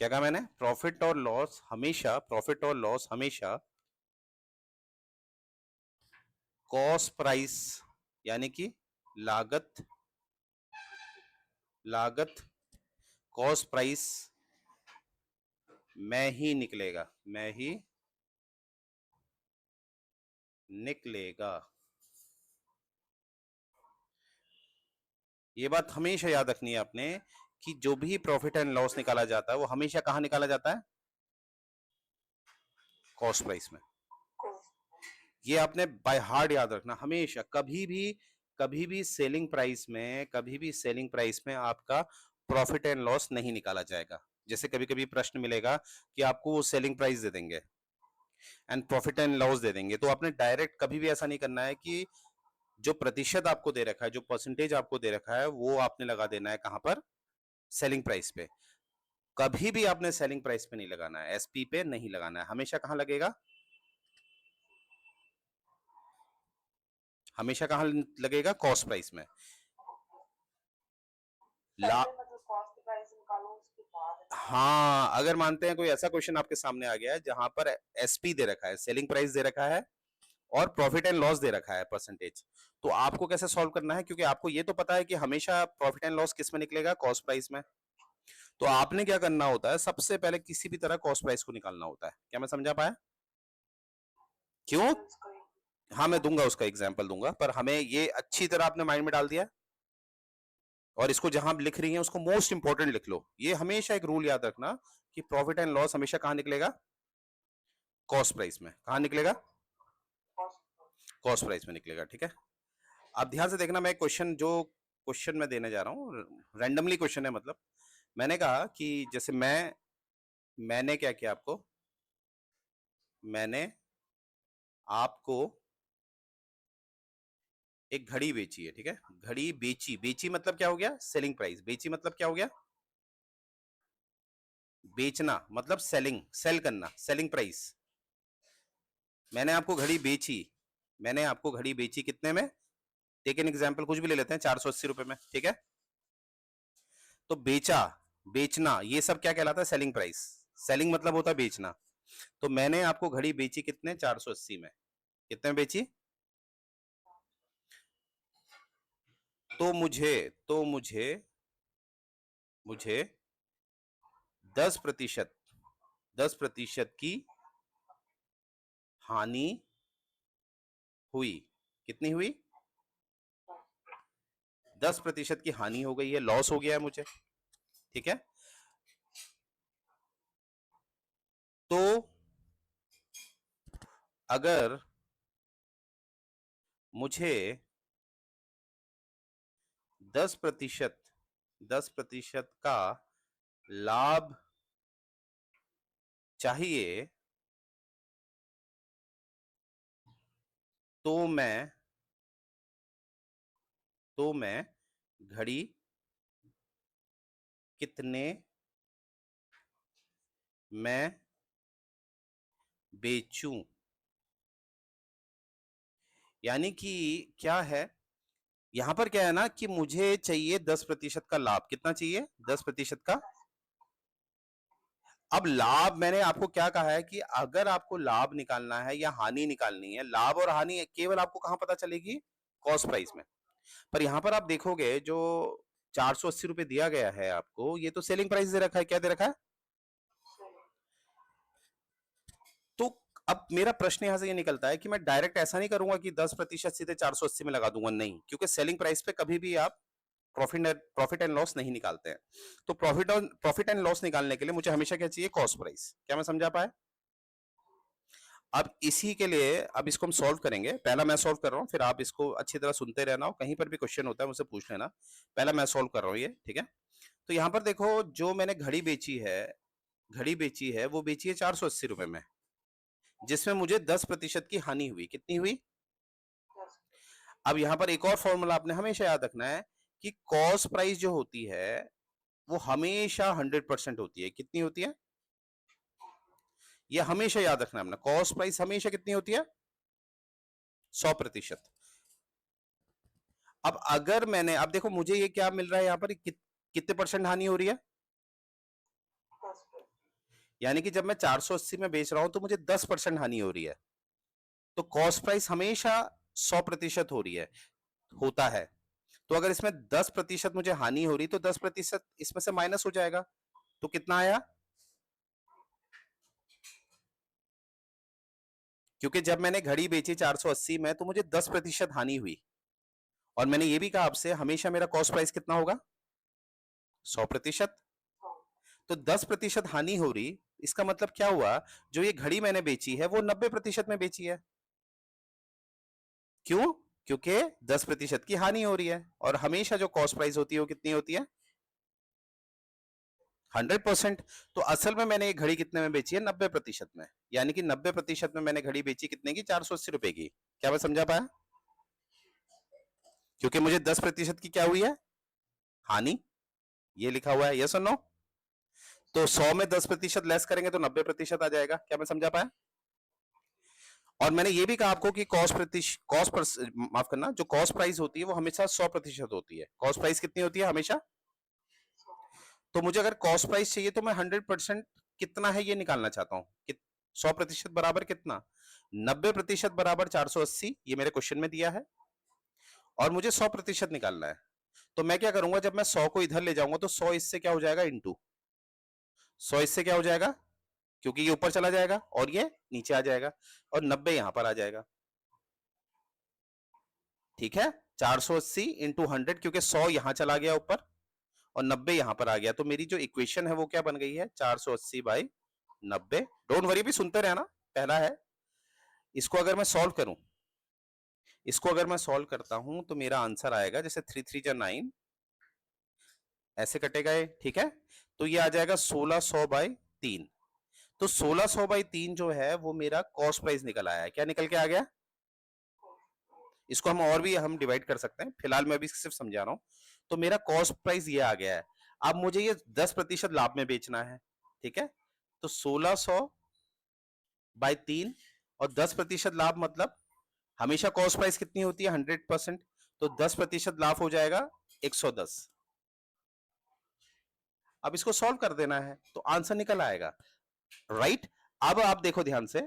क्या कहा मैंने? प्रॉफिट और लॉस हमेशा, प्रॉफिट और लॉस हमेशा कॉस्ट प्राइस यानी कि लागत, लागत कॉस्ट प्राइस में ही निकलेगा, में ही निकलेगा। ये बात हमेशा याद रखनी है आपने कि जो भी प्रॉफिट एंड लॉस निकाला जाता है वो हमेशा कहां निकाला जाता है? कॉस्ट प्राइस में। ये आपने बाय हार्ट याद रखना हमेशा। कभी भी सेलिंग प्राइस में, कभी भी सेलिंग प्राइस में आपका प्रॉफिट एंड लॉस नहीं निकाला जाएगा। जैसे कभी कभी प्रश्न मिलेगा कि आपको वो सेलिंग प्राइस दे देंगे एंड प्रॉफिट एंड लॉस दे देंगे, तो आपने डायरेक्ट कभी भी ऐसा नहीं करना है कि जो प्रतिशत आपको दे रखा है, जो परसेंटेज आपको दे रखा है, वो आपने लगा देना है कहां पर? सेलिंग प्राइस पे। कभी भी आपने सेलिंग प्राइस पे नहीं लगाना है, एसपी पे नहीं लगाना है, हमेशा कहां लगेगा? हमेशा कहां लगेगा? कॉस्ट प्राइस में। ला हाँ, अगर मानते हैं कोई ऐसा क्वेश्चन आपके सामने आ गया है जहां पर एसपी दे रखा है, सेलिंग प्राइस दे रखा है और प्रॉफिट एंड लॉस दे रखा है परसेंटेज, तो आपको कैसे सॉल्व करना है? क्योंकि आपको ये तो पता है कि हमेशा प्रॉफिट एंड लॉस किस में निकलेगा? कॉस्ट प्राइस में। तो आपने क्या करना होता है? सबसे पहले किसी भी तरह कॉस्ट प्राइस को निकालना होता है। क्या मैं समझा पाया? क्यों? हाँ, मैं दूंगा, उसका एग्जाम्पल दूंगा, पर हमें ये अच्छी तरह आपने माइंड में डाल दिया। और इसको जहां लिख रही है उसको मोस्ट इंपॉर्टेंट लिख लो। ये हमेशा एक रूल याद रखना कि प्रॉफिट एंड लॉस हमेशा कहां निकलेगा? कॉस्ट प्राइस में। कहां निकलेगा? कॉस्ट प्राइस में निकलेगा। ठीक है, अब ध्यान से देखना। मैं क्वेश्चन, जो क्वेश्चन मैं देने जा रहा हूँ रैंडमली क्वेश्चन है, मतलब मैंने कहा कि जैसे मैंने क्या किया आपको? मैंने आपको एक घड़ी बेची है। ठीक है, घड़ी बेची, बेची मतलब क्या हो गया? Selling price. बेची मतलब क्या हो गया? बेचना मतलब सेलिंग, सेल करना, सेलिंग प्राइस। मैंने आपको घड़ी बेची, मैंने आपको घड़ी बेची कितने में? टेक एन एग्जाम्पल, कुछ भी ले लेते हैं, 480 रुपए में। ठीक है, तो बेचा, बेचना, ये सब क्या कहलाता है? Selling price. सेलिंग मतलब होता है बेचना। तो मैंने आपको घड़ी बेची कितने? 480 में। कितने में बेची? तो मुझे तो मुझे मुझे 10%, 10% की हानि हुई। कितनी हुई? 10% की हानि हो गई है, लॉस हो गया है मुझे। ठीक है, तो अगर मुझे 10%, 10% का लाभ चाहिए, तो मैं घड़ी कितने में बेचूं? यानी कि क्या है यहां पर? क्या है ना कि मुझे चाहिए 10% का लाभ। कितना चाहिए? 10% का। अब लाभ, मैंने आपको क्या कहा है कि अगर आपको लाभ निकालना है या हानि निकालनी है, लाभ और हानि केवल आपको कहां पता चलेगी? कॉस्ट प्राइस में। पर यहां पर आप देखोगे जो 480 रुपए दिया गया है आपको, ये तो सेलिंग प्राइस दे रखा है। क्या दे रखा है? तो अब मेरा प्रश्न यहां से ये निकलता है कि मैं डायरेक्ट ऐसा नहीं करूंगा कि 10% सीधे 480 में लगा दूंगा, नहीं, क्योंकि सेलिंग प्राइस पे कभी भी आप प्रॉफिट एंड लॉस नहीं निकालते हैं। तो प्रॉफिट एंड लॉस निकालने के लिए मुझे हमेशा क्या चाहिए? Cost price. क्या मैं समझा पाया? अब इसी के लिए, अब इसको हम सॉल्व करेंगे। पहला मैं सॉल्व कर रहा हूं, फिर आप इसको अच्छी तरह सुनते रहना, और कहीं पर भी क्वेश्चन होता है मुझसे पूछ लेना। पहला मैं सॉल्व कर रहा हूं ये। ठीक है, तो यहां पर देखो, जो मैंने घड़ी बेची है, घड़ी बेची है, वो बेची है 480 रुपए में, जिसमें मुझे 10% की हानि हुई। कितनी हुई? अब यहां पर एक और फॉर्मूला आपने हमेशा याद रखना है कि कॉस्ट प्राइस जो होती है वो हमेशा 100% होती है। कितनी होती है? ये हमेशा याद रखना है अपना। कॉस्ट प्राइस हमेशा कितनी होती है? 100%। अब अगर मैंने, अब देखो मुझे ये क्या मिल रहा है यहां पर, कितने परसेंट हानि हो रही है? यानी कि जब मैं 480 में बेच रहा हूं तो मुझे 10% हानि हो रही है। तो कॉस्ट प्राइस हमेशा 100% हो रही है, होता है। तो अगर इसमें 10% मुझे हानि हो रही तो 10% इसमें से माइनस हो जाएगा, तो कितना आया? क्योंकि जब मैंने घड़ी बेची 480 में तो मुझे 10% हानि हुई, और मैंने ये भी कहा आपसे हमेशा मेरा कॉस्ट प्राइस कितना होगा? 100%। तो 10% हानि हो रही, इसका मतलब क्या हुआ? जो ये घड़ी मैंने बेची है वो 90% में बेची है। क्यों? क्योंकि 10% की हानि हो रही है, और हमेशा जो कॉस्ट प्राइस होती है वो कितनी होती है? 100%। तो असल में मैंने ये घड़ी कितने में बेची है? 90% में। यानी कि 90% में मैंने घड़ी बेची कितने की? 480 रुपए की। क्या मैं समझा पाया? क्योंकि मुझे 10% की क्या हुई है? हानि। ये लिखा हुआ है, यस और नो? तो 100 में 10% लेस करेंगे तो 90% आ जाएगा। क्या मैं समझा पाया? और मैंने ये भी कहा आपको कि माफ करना, जो कॉस्ट प्राइस होती है वो हमेशा 100% होती है। कॉस्ट प्राइस कितनी होती है हमेशा? तो मुझे अगर कॉस्ट प्राइस चाहिए तो मैं 100% कितना है ये निकालना चाहता हूं कि 100% बराबर कितना? 90% बराबर 480, ये मेरे क्वेश्चन में दिया है, और मुझे 100% निकालना है। तो मैं क्या करूंगा, जब मैं 100 को इधर ले जाऊंगा तो 100 इससे क्या हो जाएगा? इंटू 100 इससे क्या हो जाएगा? क्योंकि ये ऊपर चला जाएगा और ये नीचे आ जाएगा, और 90 यहां पर आ जाएगा। ठीक है, 480 इंटू 100, क्योंकि 100 यहां चला गया ऊपर और 90 यहां पर आ गया, तो मेरी जो इक्वेशन है वो क्या बन गई है? 480/90। डोंट वरी, भी सुनते रहना, पहला है। इसको अगर मैं सॉल्व करूं, इसको अगर मैं सॉल्व करता हूं तो मेरा आंसर आएगा, जैसे 3 3 जा 9, ऐसे कटेगा ये, ठीक है। तो ये आ जाएगा 1600/3। तो 1600/3 जो है वो मेरा कॉस्ट प्राइस निकल आया है। क्या निकल के आ गया? इसको हम और भी हम डिवाइड कर सकते हैं, फिलहाल मैं अभी सिर्फ समझा रहा हूं। तो मेरा कॉस्ट प्राइस ये आ गया है। अब मुझे ये 10% लाभ में बेचना है, ठीक है। तो 1600/3 और 10% लाभ, मतलब हमेशा कॉस्ट प्राइस कितनी होती है? 100%। तो 10% लाभ हो जाएगा 110। अब इसको सॉल्व कर देना है तो आंसर निकल आएगा, राइट। अब आप देखो ध्यान से,